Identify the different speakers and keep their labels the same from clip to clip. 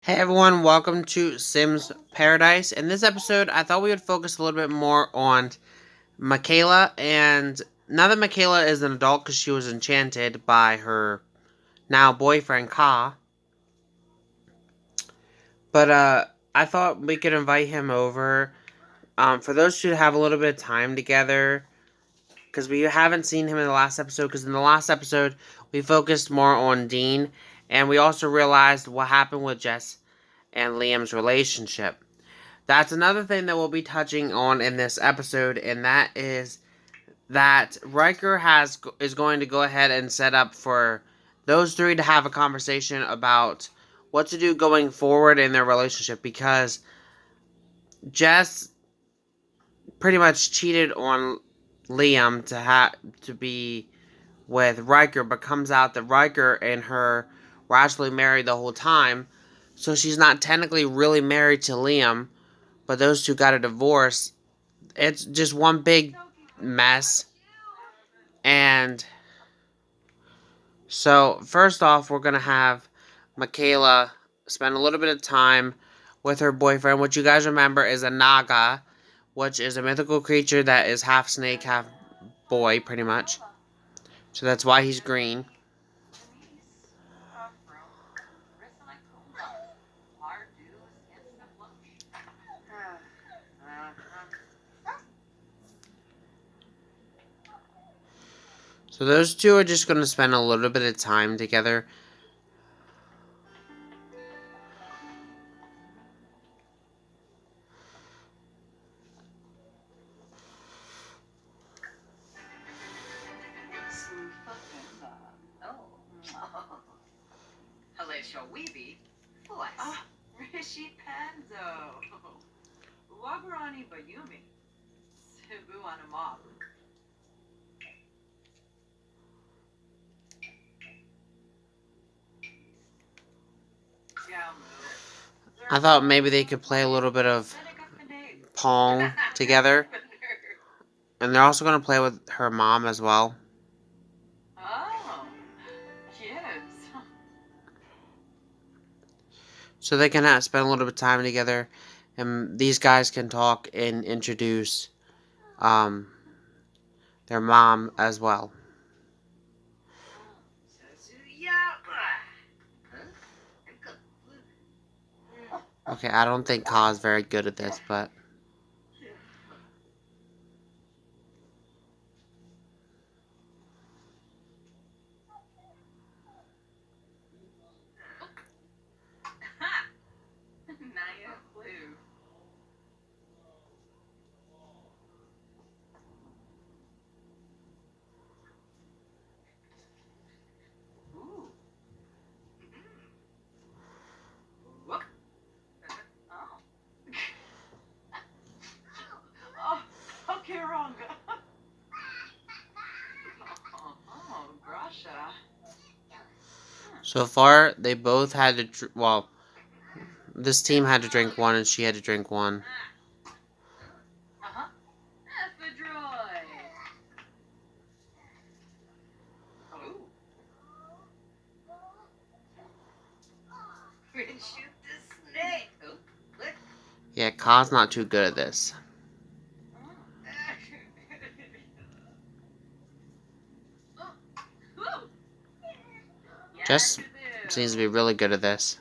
Speaker 1: Hey everyone, welcome to Sims Paradise. In this episode, I thought we would focus a little bit more on Michaela. And now that Michaela is an adult because she was enchanted by her now boyfriend, Ka. But I thought we could invite him over for those two to have a little bit of time together. Because we haven't seen him in the last episode. Because in the last episode, we focused more on Dean. And we also realized what happened with Jess and Liam's relationship. That's another thing that we'll be touching on in this episode, and that is that Riker is going to go ahead and set up for those three to have a conversation about what to do going forward in their relationship, because Jess pretty much cheated on Liam to be with Riker, but comes out that Riker and her were actually married the whole time, so she's not technically really married to Liam, but those two got a divorce. It's just one big mess. And so, first off, we're going to have Michaela spend a little bit of time with her boyfriend, which you guys remember is a Naga, which is a mythical creature that is half snake, half boy, pretty much. So that's why he's green. So those two are just going to spend a little bit of time together.
Speaker 2: Rishi Panzo. Wabarani Bayumi. Cebu on a mob.
Speaker 1: I thought maybe they could play a little bit of Pong together. And they're also going to play with her mom as well.
Speaker 2: Oh, kids.
Speaker 1: So they can spend a little bit of time together. And these guys can talk and introduce their mom as well. Okay, I don't think Ka is very good at this, but...
Speaker 2: Naya Blue. Ooh. Whoop. Oh. Okay, wrong. Oh, Grasha.
Speaker 1: So far, they both had to... Well, this team had to drink one and she had to drink one.
Speaker 2: Uh-huh. Ephedroid. Oh. Shoot the snake. Oh, look.
Speaker 1: Yeah, Ka's not too good at this. Jess seems to be really good at this.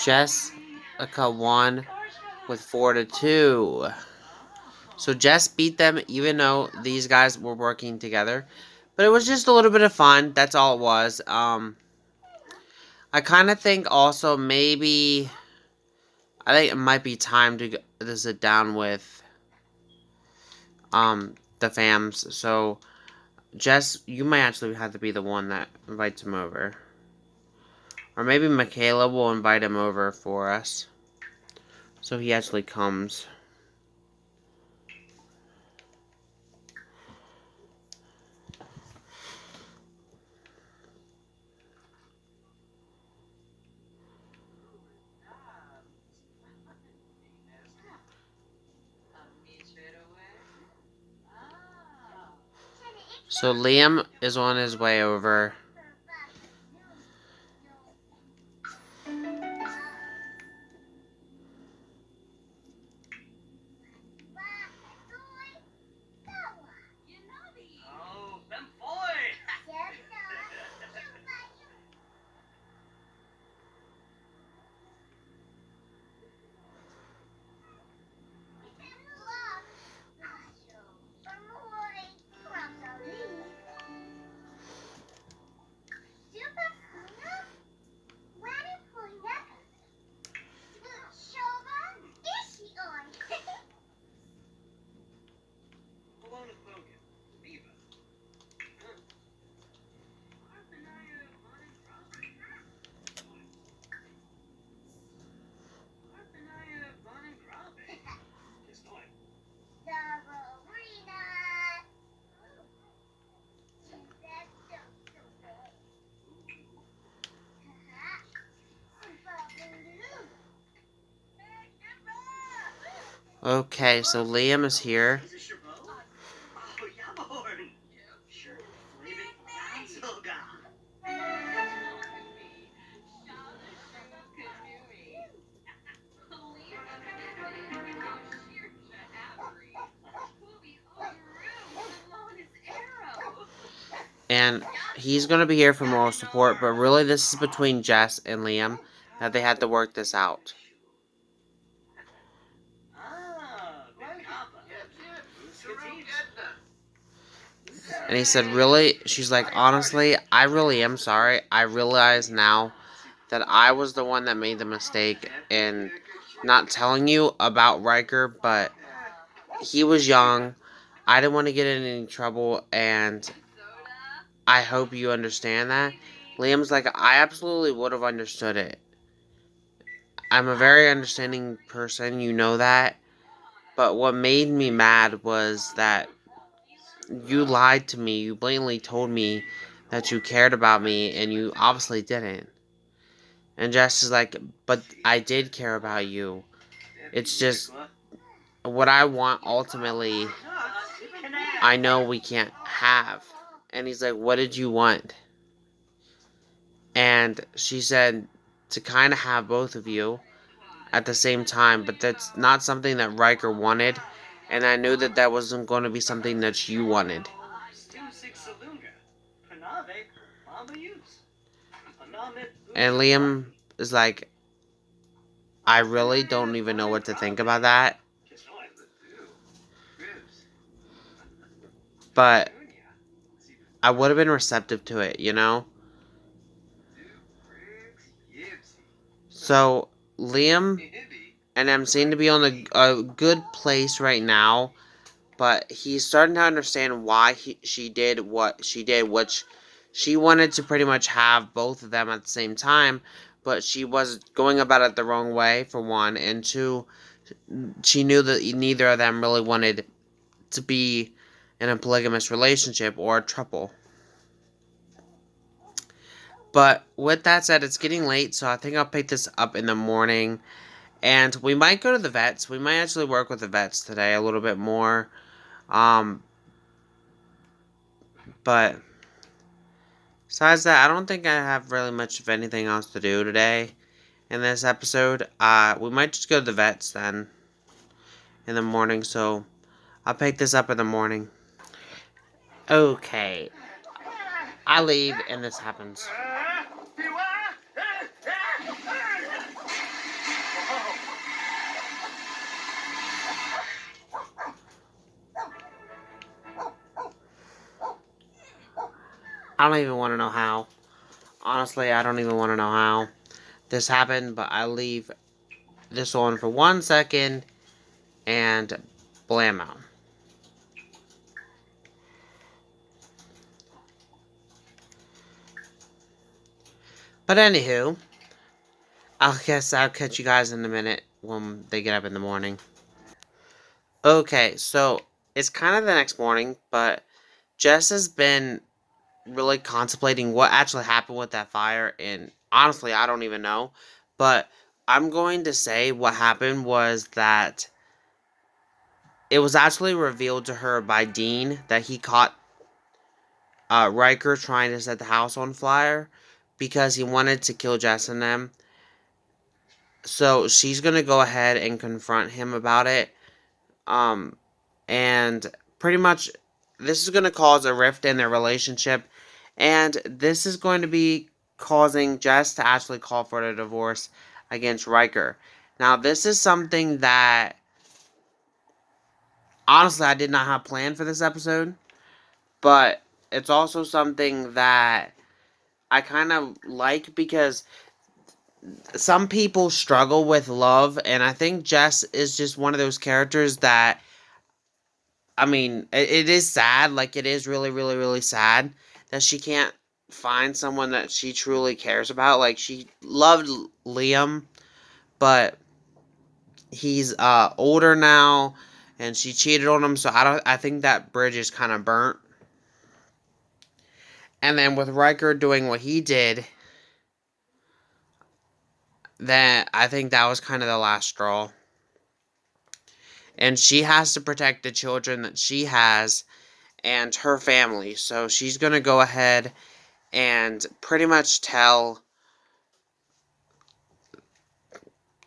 Speaker 1: Jessica won with 4-2. So Jess beat them even though these guys were working together. But it was just a little bit of fun. That's all it was. I kind of think also maybe I think it might be time to sit down with the fams. So Jess, you might actually have to be the one that invites him over. Or maybe Michaela will invite him over for us. So he actually comes. So Liam is on his way over. Okay, so Liam is here. And he's going to be here for moral support, but really this is between Jess and Liam that they had to work this out. And he said, really? She's like, honestly, I really am sorry. I realize now that I was the one that made the mistake in not telling you about Riker, but he was young. I didn't want to get in any trouble, and I hope you understand that. Liam's like, I absolutely would have understood it. I'm a very understanding person, you know that. But what made me mad was that you lied to me. You blatantly told me that you cared about me, and you obviously didn't. And Jess is like, but I did care about you. It's just what I want ultimately, I know we can't have. And he's like, what did you want? And she said to kind of have both of you at the same time, but that's not something that Riker wanted. And I knew that that wasn't going to be something that you wanted. And Liam is like, I really don't even know what to think about that. But I would have been receptive to it, you know? So, Liam and M seem to be on a good place right now. But he's starting to understand why she did what she did, which she wanted to pretty much have both of them at the same time, but she was going about it the wrong way, for one, and two, she knew that neither of them really wanted to be in a polygamous relationship or a throuple. But with that said, it's getting late, so I think I'll pick this up in the morning. And we might go to the vets. We might actually work with the vets today a little bit more. But besides that, I don't think I have really much of anything else to do today in this episode. We might just go to the vets then in the morning, so I'll pick this up in the morning. Okay. I leave and this happens. I don't even want to know how. Honestly, I don't even want to know how this happened, but I leave this on for 1 second, and blammo. But anywho, I guess I'll catch you guys in a minute when they get up in the morning. Okay, so it's kind of the next morning, but Jess has been really contemplating what actually happened with that fire, and honestly, I don't even know. But I'm going to say what happened was that it was actually revealed to her by Dean that he caught Riker trying to set the house on fire because he wanted to kill Jess and them. So she's gonna go ahead and confront him about it. Um, and pretty much this is gonna cause a rift in their relationship, and this is going to be causing Jess to actually call for a divorce against Riker. Now, this is something that honestly I did not have planned for this episode, but it's also something that I kind of like because some people struggle with love, and I think Jess is just one of those characters that, I mean, it is sad. Like, it is really, really, really sad that she can't find someone that she truly cares about. Like, she loved Liam, but he's older now, and she cheated on him. So I think that bridge is kind of burnt. And then with Riker doing what he did, then I think that was kind of the last straw. And she has to protect the children that she has and her family. So she's going to go ahead and pretty much tell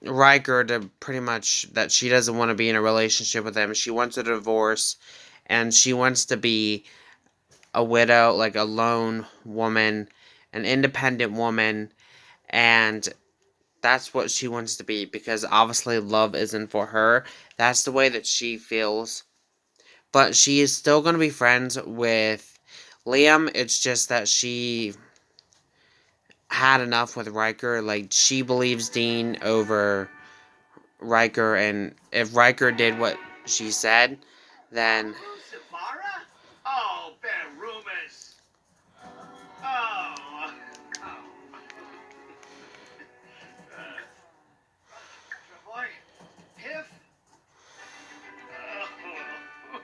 Speaker 1: Riker to pretty much that she doesn't want to be in a relationship with him. She wants a divorce, and she wants to be a widow, like a lone woman, an independent woman, and that's what she wants to be because obviously love isn't for her. That's the way that she feels. But she is still going to be friends with Liam. It's just that she had enough with Riker. Like, she believes Dean over Riker, and if Riker did what she said, then
Speaker 3: Lucifera? Oh, Berumus. Oh. Oh. Boy, Piff. Oh.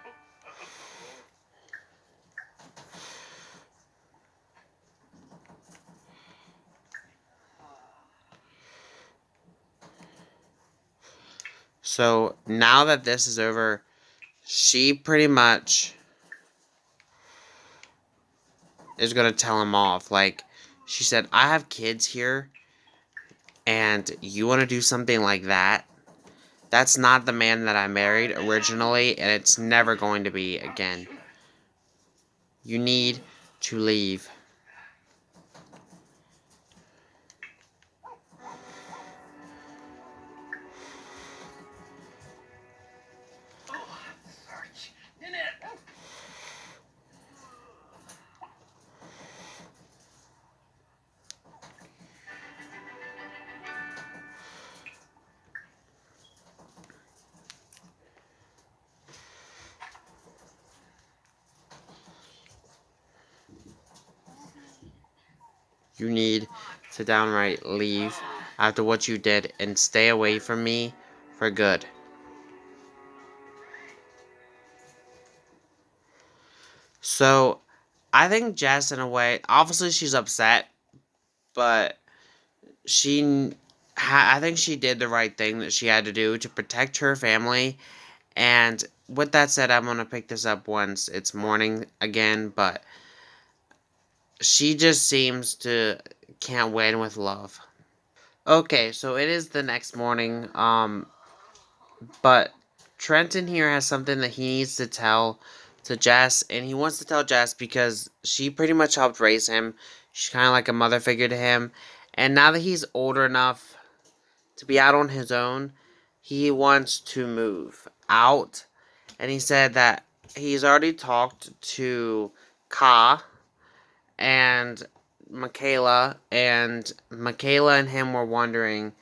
Speaker 1: so now that this is over, she pretty much is gonna tell him off. Like, she said, I have kids here, and you want to do something like that? That's not the man that I married originally, and it's never going to be again. You need to leave.
Speaker 3: Oh, search. In it.
Speaker 1: You need to downright leave after what you did and stay away from me for good. So, I think Jess, in a way, obviously she's upset, but I think she did the right thing that she had to do to protect her family. And with that said, I'm going to pick this up once it's morning again, but she just seems to can't win with love. Okay, so it is the next morning, but Trenton here has something that he needs to tell to Jess, and he wants to tell Jess because she pretty much helped raise him. She's kind of like a mother figure to him, and now that he's older enough to be out on his own, he wants to move out, and he said that he's already talked to Ka and Michaela and him were wondering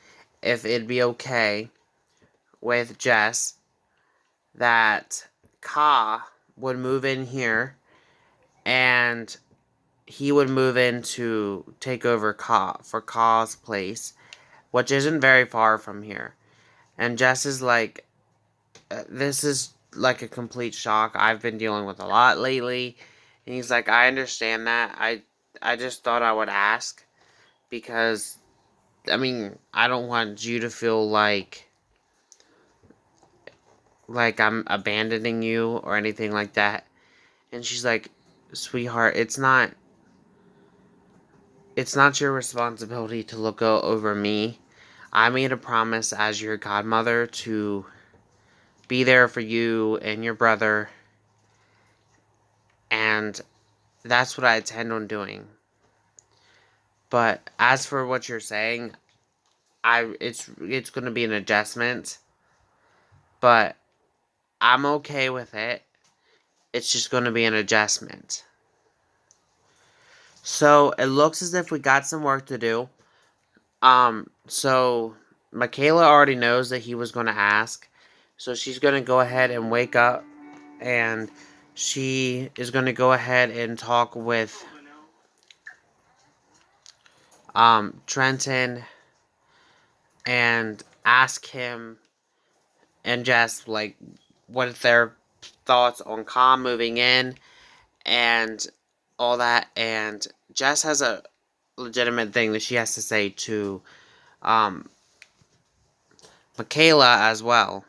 Speaker 1: if it'd be okay with Jess that Ka would move in here and he would move in to take over Ka's place, which isn't very far from here. And Jess is like, this is like a complete shock. I've been dealing with a lot lately. And he's like, I understand that. I just thought I would ask because, I mean, I don't want you to feel like I'm abandoning you or anything like that. And she's like, sweetheart, it's not your responsibility to look over me. I made a promise as your godmother to be there for you and your brother, and that's what I intend on doing. But as for what you're saying, it's going to be an adjustment, but I'm okay with it. It's just going to be an adjustment. So it looks as if we got some work to do. So Michaela already knows that he was going to ask. So she's going to go ahead and wake up, and she is going to go ahead and talk with Trenton and ask him and Jess like what their thoughts on Ka moving in and all that. And Jess has a legitimate thing that she has to say to Michaela as well.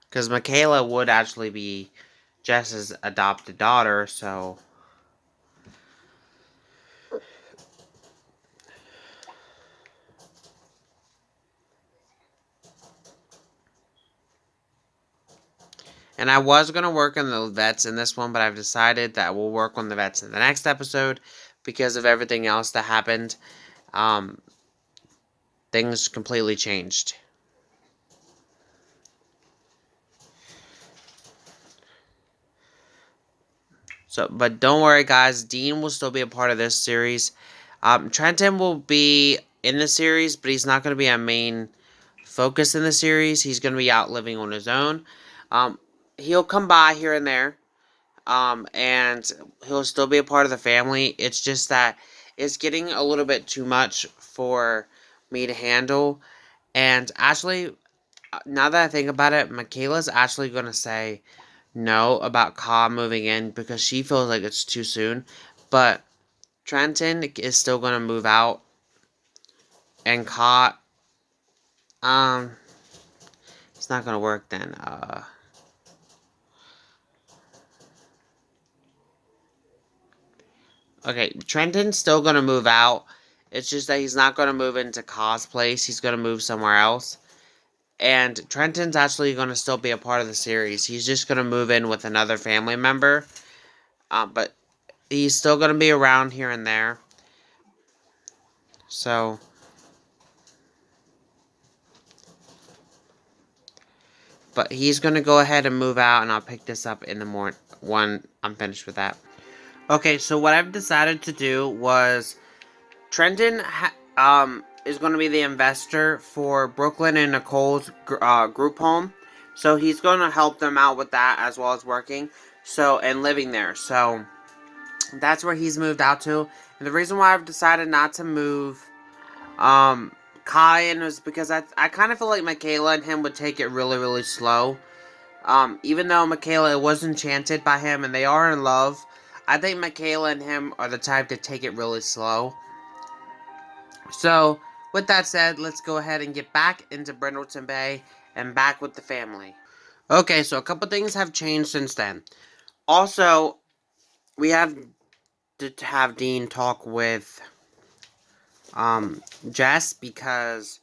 Speaker 1: Because Michaela would actually be Jess's adopted daughter, so... And I was going to work on the vets in this one, but I've decided that we'll work on the vets in the next episode because of everything else that happened. Things completely changed. So, but don't worry, guys. Dean will still be a part of this series. Trenton will be in the series, but he's not going to be a main focus in the series. He's going to be out living on his own. He'll come by here and there, and he'll still be a part of the family. It's just that it's getting a little bit too much for me to handle. And actually, now that I think about it, Michaela's actually going to say no about Ka moving in because she feels like it's too soon. But Trenton is still going to move out. And Ka, it's not going to work then. Okay, Trenton's still going to move out. It's just that he's not going to move into Ka's place. He's going to move somewhere else. And Trenton's actually going to still be a part of the series. He's just going to move in with another family member. But he's still going to be around here and there. So... But he's going to go ahead and move out, and I'll pick this up in the morning when I'm finished with that. Okay, so what I've decided to do was Trenton is going to be the investor for Brooklyn and Nicole's group home. So he's going to help them out with that as well as working and living there. So that's where he's moved out to. And the reason why I've decided not to move Kai in was because I kind of feel like Michaela and him would take it really, really slow. Even though Michaela was enchanted by him and they are in love, I think Michaela and him are the type to take it really slow. So, with that said, let's go ahead and get back into Brindleton Bay and back with the family. Okay, so a couple things have changed since then. Also, we have to have Dean talk with Jess because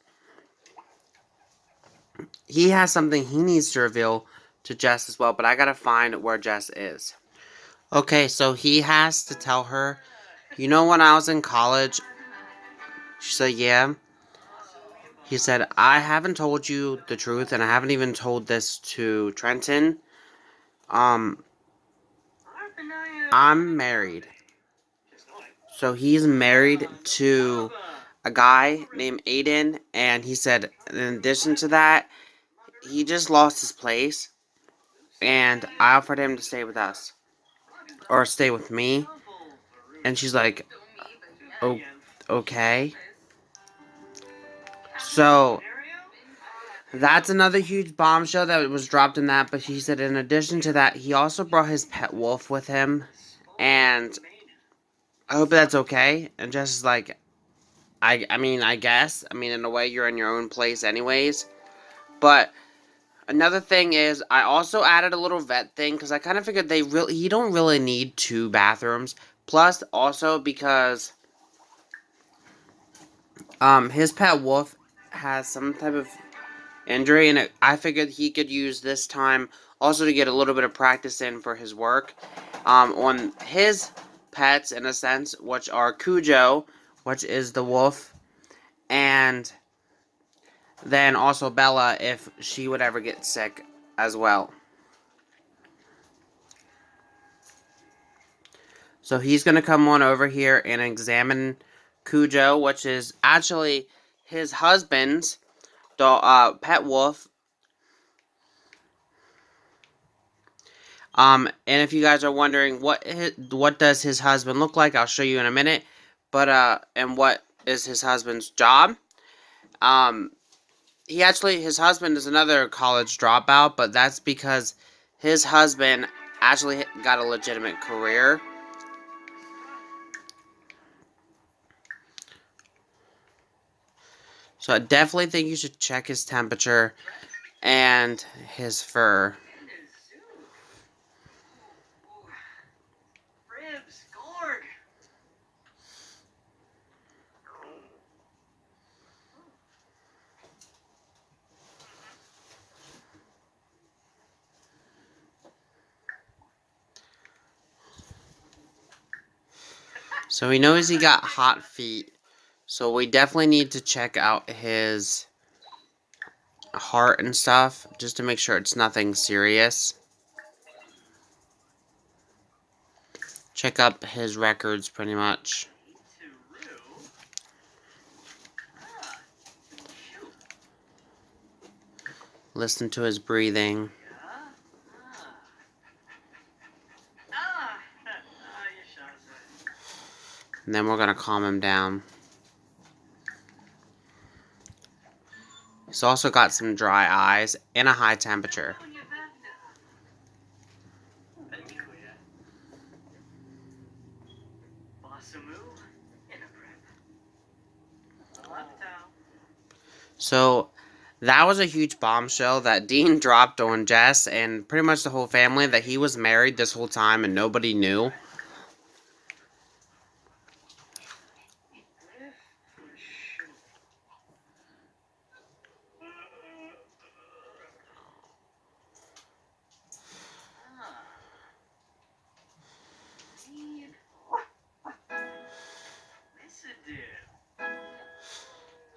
Speaker 1: he has something he needs to reveal to Jess as well, but I gotta find where Jess is. Okay, so he has to tell her, you know, when I was in college, she said, yeah. He said, I haven't told you the truth, and I haven't even told this to Trenton. I'm married. So he's married to a guy named Aiden, and he said, in addition to that, he just lost his place, and I offered him to stay with us, or stay with me, and she's like, oh, okay. So, that's another huge bombshell that was dropped in that, but he said in addition to that, he also brought his pet wolf with him, and I hope that's okay, and Jess is like, I mean, I guess, in a way, you're in your own place anyways, but another thing is, I also added a little vet thing, because I kind of figured he don't really need 2 bathrooms, plus, also, because, his pet wolf has some type of injury, and I figured he could use this time also to get a little bit of practice in for his work, on his pets, in a sense, which are Cujo, which is the wolf, and then also Bella, if she would ever get sick as well. So he's going to come on over here and examine Cujo, which is actually his husband's pet wolf. And if you guys are wondering what does his husband look like, I'll show you in a minute. But and what is his husband's job? His husband is another college dropout, but that's because his husband actually got a legitimate career. So I definitely think you should check his temperature and his fur.
Speaker 3: Ribs, Gorg.
Speaker 1: So he knows he got hot feet. So we definitely need to check out his heart and stuff, just to make sure it's nothing serious. Check up his records pretty much. Listen to his breathing. And then we're going to calm him down. He's also got some dry eyes and a high temperature. So, that was a huge bombshell that Dean dropped on Jess and pretty much the whole family, that he was married this whole time and nobody knew.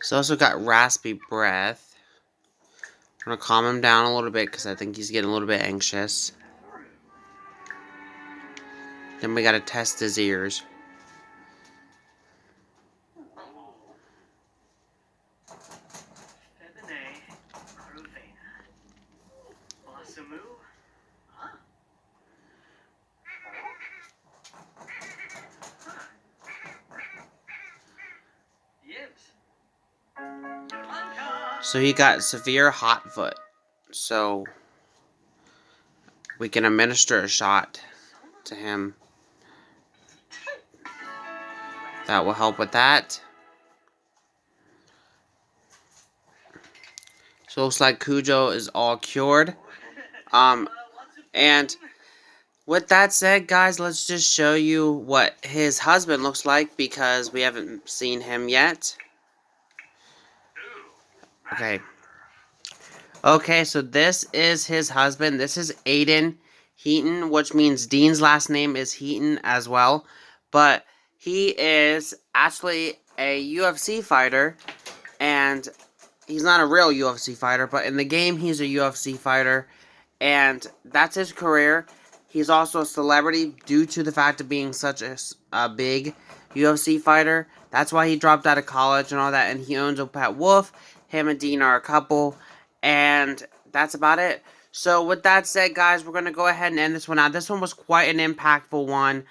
Speaker 1: He's also got raspy breath. I'm going to calm him down a little bit because I think he's getting a little bit anxious. Then we got to test his ears. So he got severe hot foot. So we can administer a shot to him. That will help with that. So it looks like Cujo is all cured. And with that said, guys, let's just show you what his husband looks like, because we haven't seen him yet. Okay, so this is his husband. This is Aiden Heaton, which means Dean's last name is Heaton as well. But he is actually a UFC fighter, and he's not a real UFC fighter, but in the game he's a UFC fighter, and that's his career. He's also a celebrity due to the fact of being such a big UFC fighter. That's why he dropped out of college and all that, and he owns a pet wolf. Him and Dean are a couple, and that's about it. So with that said, guys, we're going to go ahead and end this one out. This one was quite an impactful one.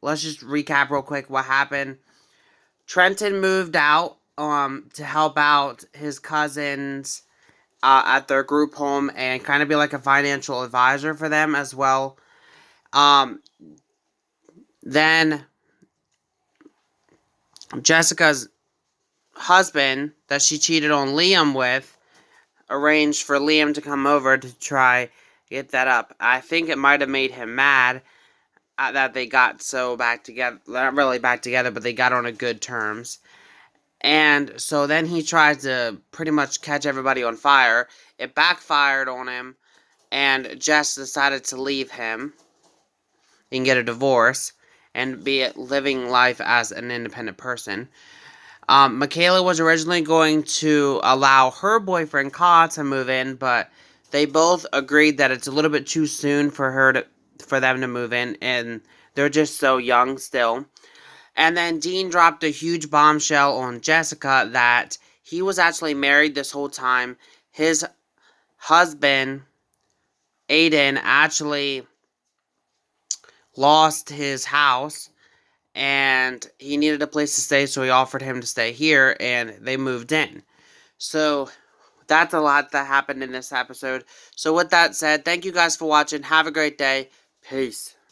Speaker 1: Let's just recap real quick what happened. Trenton moved out to help out his cousins at their group home and kind of be like a financial advisor for them as well. Then Jessica's husband that she cheated on Liam with arranged for Liam to come over to try get that up. I think it might have made him mad that they got so back together. Not really back together, but they got on a good terms. And so then he tried to pretty much catch everybody on fire. It backfired on him, and Jess decided to leave him and get a divorce and be living life as an independent person. Michaela was originally going to allow her boyfriend Ka to move in, but they both agreed that it's a little bit too soon for them to move in, and they're just so young still. And then Dean dropped a huge bombshell on Jessica that he was actually married this whole time. His husband, Aiden, actually lost his house and he needed a place to stay, so he offered him to stay here, and they moved in. So that's a lot that happened in this episode. So with that said, thank you guys for watching. Have a great day. Peace.